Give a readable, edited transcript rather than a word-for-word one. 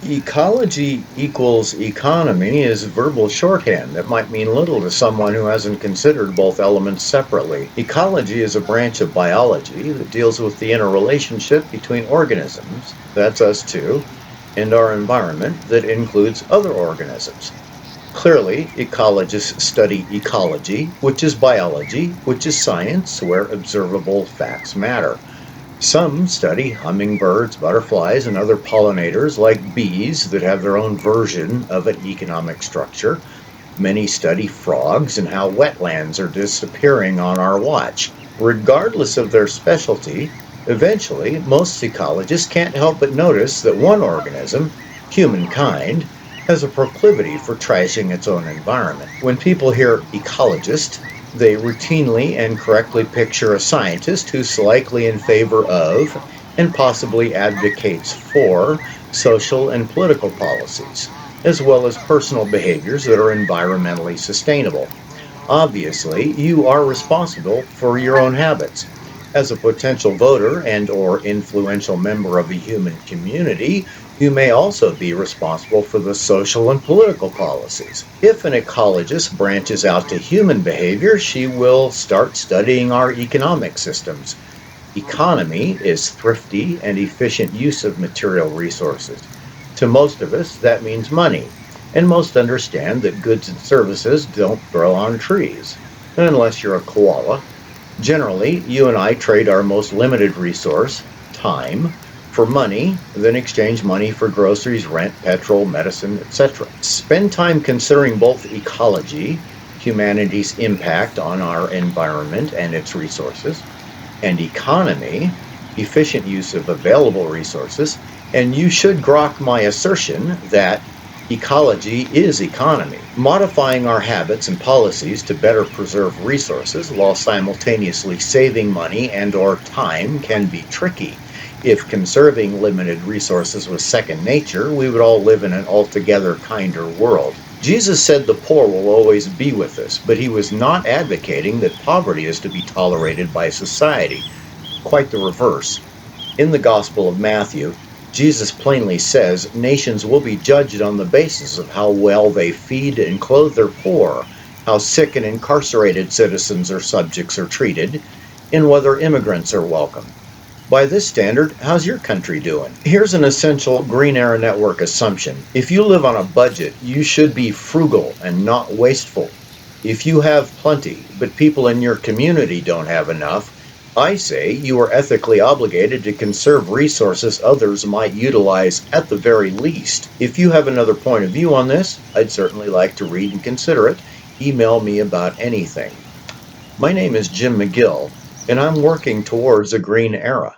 Ecology equals economy is verbal shorthand that might mean little to someone who hasn't considered both elements separately. Ecology is a branch of biology that deals with the interrelationship between organisms, that's us too, and our environment that includes other organisms. Clearly, ecologists study ecology, which is biology, which is science, where observable facts matter. Some study hummingbirds, butterflies, and other pollinators like bees that have their own version of an economic structure. Many study frogs and how wetlands are disappearing on our watch. Regardless of their specialty, eventually most ecologists can't help but notice that one organism, humankind, has a proclivity for trashing its own environment. When people hear ecologist, they routinely and correctly picture a scientist who's likely in favor of and possibly advocates for social and political policies, as well as personal behaviors that are environmentally sustainable. Obviously, you are responsible for your own habits. As a potential voter and or influential member of a human community, you may also be responsible for the social and political policies. If an ecologist branches out to human behavior, she will start studying our economic systems. Economy is thrifty and efficient use of material resources. To most of us, that means money, and most understand that goods and services don't grow on trees, unless you're a koala. Generally, you and I trade our most limited resource, time, for money, then exchange money for groceries, rent, petrol, medicine, etc. Spend time considering both ecology, humanity's impact on our environment and its resources, and economy, efficient use of available resources, and you should grok my assertion that ecology is economy. Modifying our habits and policies to better preserve resources while simultaneously saving money and or time can be tricky. If conserving limited resources was second nature, we would all live in an altogether kinder world. Jesus said the poor will always be with us, but he was not advocating that poverty is to be tolerated by society. Quite the reverse. In the Gospel of Matthew, Jesus plainly says nations will be judged on the basis of how well they feed and clothe their poor, how sick and incarcerated citizens or subjects are treated, and whether immigrants are welcome. By this standard, how's your country doing? Here's an essential Green Era Network assumption. If you live on a budget, you should be frugal and not wasteful. If you have plenty, but people in your community don't have enough, I say you are ethically obligated to conserve resources others might utilize at the very least. If you have another point of view on this, I'd certainly like to read and consider it. Email me about anything. My name is Jim McGill, and I'm working towards a green era.